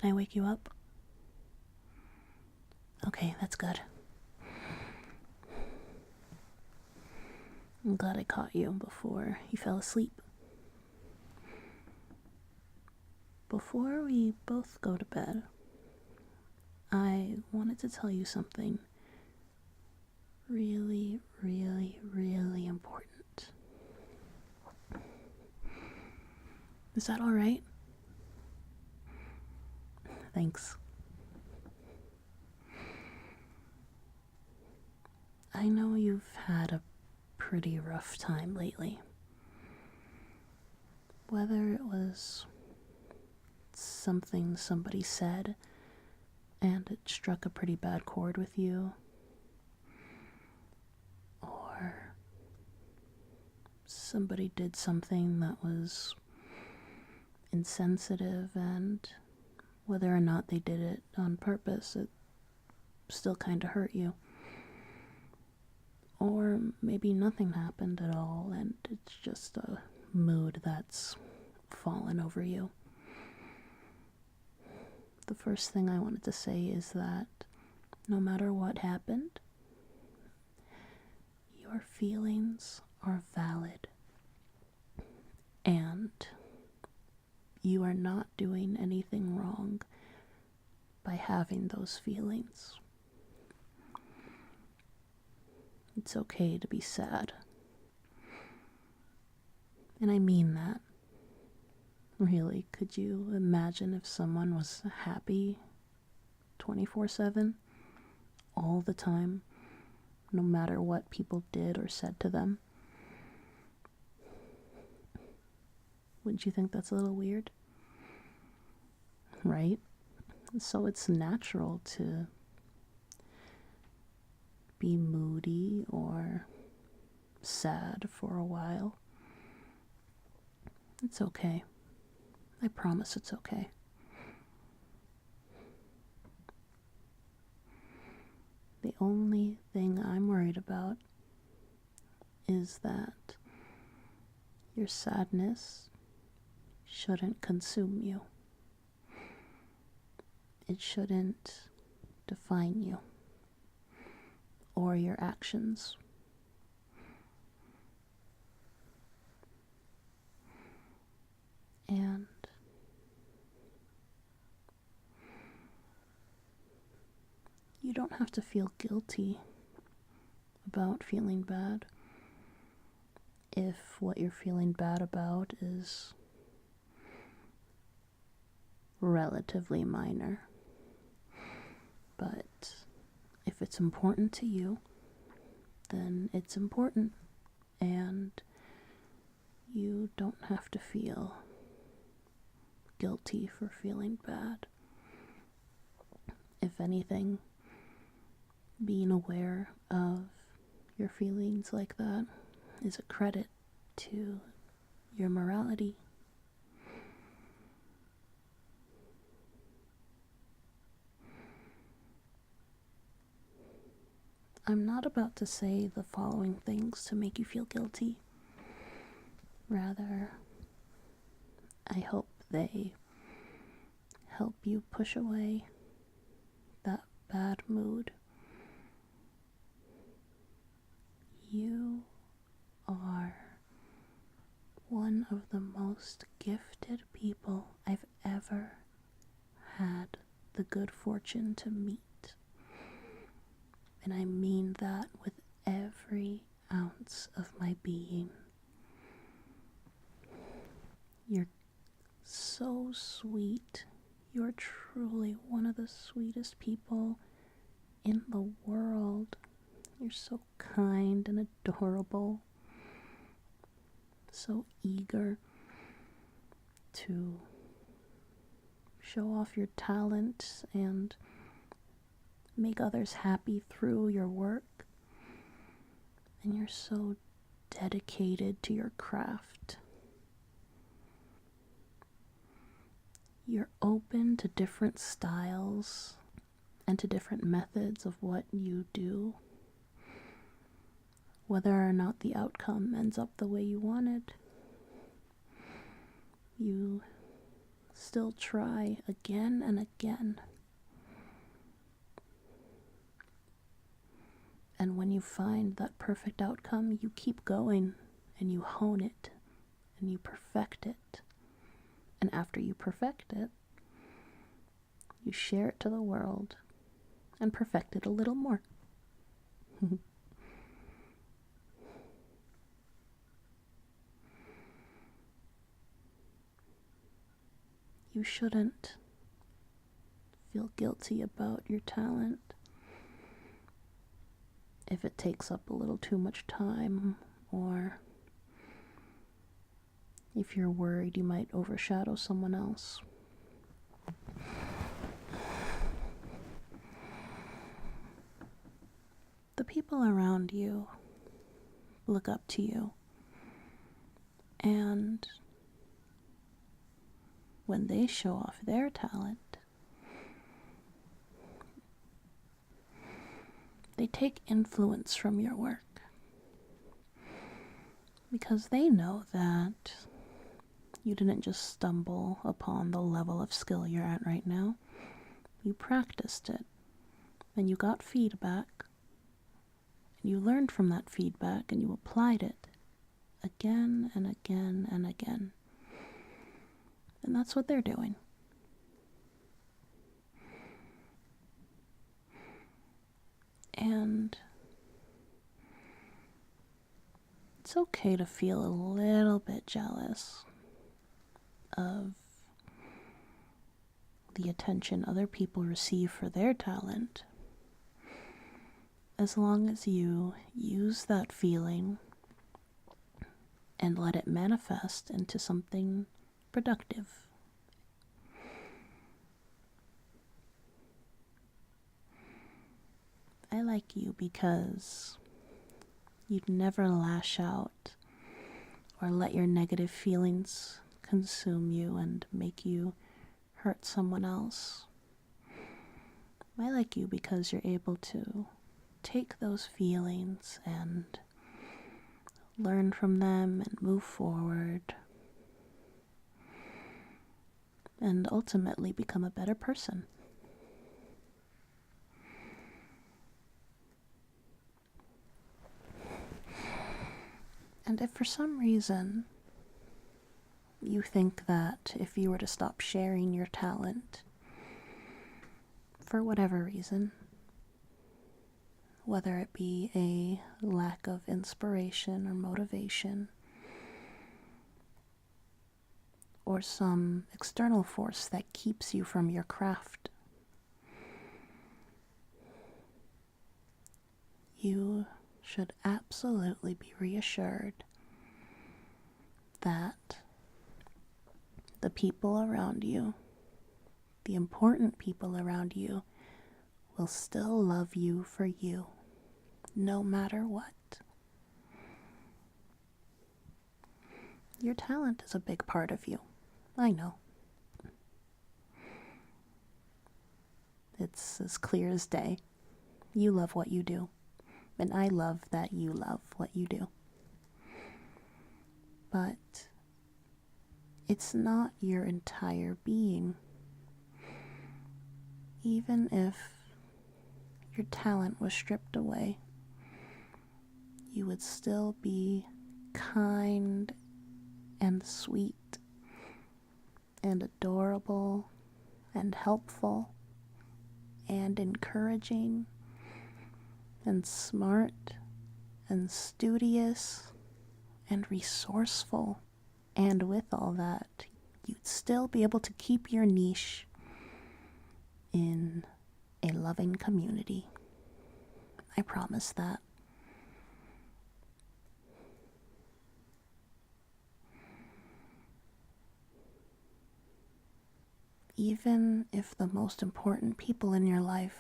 Did I wake you up? Okay, that's good. I'm glad I caught you before you fell asleep. Before we both go to bed, I wanted to tell you something really, really, really important. Is that all right? Thanks. I know you've had a pretty rough time lately. Whether it was something somebody said and it struck a pretty bad chord with you, or somebody did something that was insensitive, and whether or not they did it on purpose, it still kind of hurt you. Or maybe nothing happened at all and it's just a mood that's fallen over you. The first thing I wanted to say is that no matter what happened, your feelings are valid. And you are not doing anything wrong by having those feelings. It's okay to be sad. And I mean that. Really, could you imagine if someone was happy 24/7, all the time, no matter what people did or said to them? Wouldn't you think that's a little weird? Right? So it's natural to be moody or sad for a while. It's okay. I promise it's okay. The only thing I'm worried about is that your sadness shouldn't consume you. It shouldn't define you or your actions. And you don't have to feel guilty about feeling bad if what you're feeling bad about is relatively minor. But if it's important to you, then it's important, and you don't have to feel guilty for feeling bad. If anything, being aware of your feelings like that is a credit to your morality. I'm not about to say the following things to make you feel guilty. Rather, I hope they help you push away that bad mood. You are one of the most gifted people I've ever had the good fortune to meet. And I mean that with every ounce of my being. You're so sweet. You're truly one of the sweetest people in the world. You're so kind and adorable. So eager to show off your talent and make others happy through your work. And you're so dedicated to your craft. You're open to different styles and to different methods of what you do, whether or not the outcome ends up the way you wanted. You still try again and again. And when you find that perfect outcome, you keep going and you hone it and you perfect it. And after you perfect it, you share it to the world and perfect it a little more. You shouldn't feel guilty about your talent if it takes up a little too much time, or if you're worried you might overshadow someone else. The people around you look up to you, and when they show off their talent, they take influence from your work because they know that you didn't just stumble upon the level of skill you're at right now. You practiced it, and you got feedback, and you learned from that feedback, and you applied it again and again and again. And that's what they're doing. And it's okay to feel a little bit jealous of the attention other people receive for their talent, as long as you use that feeling and let it manifest into something productive. I like you because you'd never lash out or let your negative feelings consume you and make you hurt someone else. I like you because you're able to take those feelings and learn from them and move forward and ultimately become a better person. And if for some reason you think that if you were to stop sharing your talent, for whatever reason, whether it be a lack of inspiration or motivation, or some external force that keeps you from your craft, you should absolutely be reassured that the people around you, the important people around you, will still love you for you, no matter what. Your talent is a big part of you. I know. It's as clear as day. You love what you do. And I love that you love what you do. But it's not your entire being. Even if your talent was stripped away, you would still be kind and sweet and adorable and helpful and encouraging and smart and studious and resourceful. And with all that, you'd still be able to keep your niche in a loving community. I promise that. Even if the most important people in your life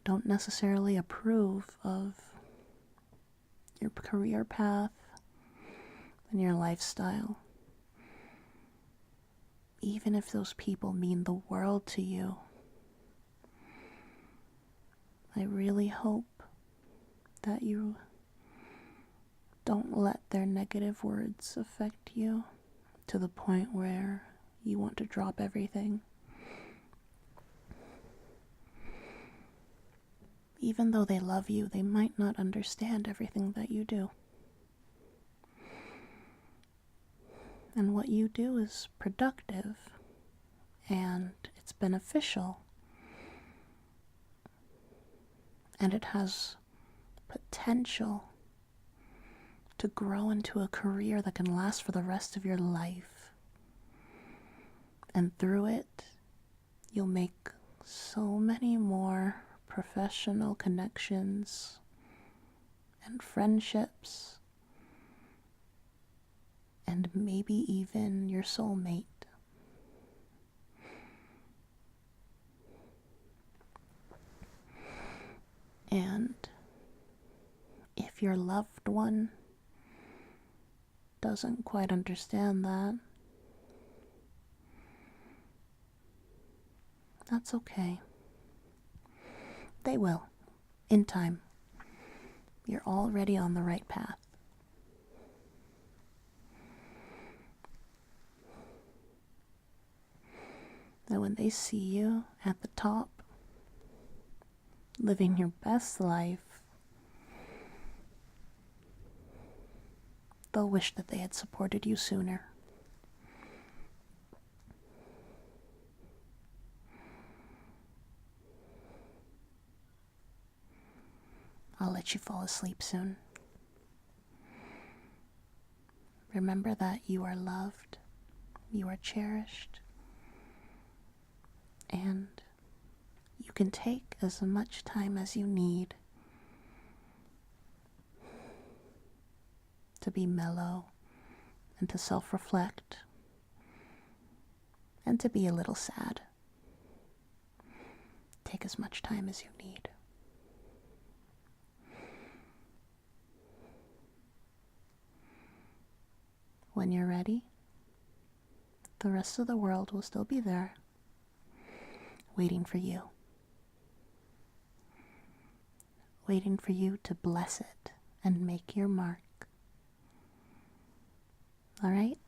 don't necessarily approve of your career path and your lifestyle, even if those people mean the world to you, I really hope that you don't let their negative words affect you to the point where you want to drop everything. Even though they love you, they might not understand everything that you do. And what you do is productive, and it's beneficial, and it has potential to grow into a career that can last for the rest of your life. And through it, you'll make so many more professional connections and friendships, and maybe even your soulmate. And if your loved one doesn't quite understand that, that's okay. They will, in time. You're already on the right path. And when they see you at the top, living your best life, they'll wish that they had supported you sooner. I'll let you fall asleep soon. Remember that you are loved, you are cherished, and you can take as much time as you need to be mellow and to self-reflect and to be a little sad. Take as much time as you need. When you're ready, the rest of the world will still be there, waiting for you. Waiting for you to bless it and make your mark. All right?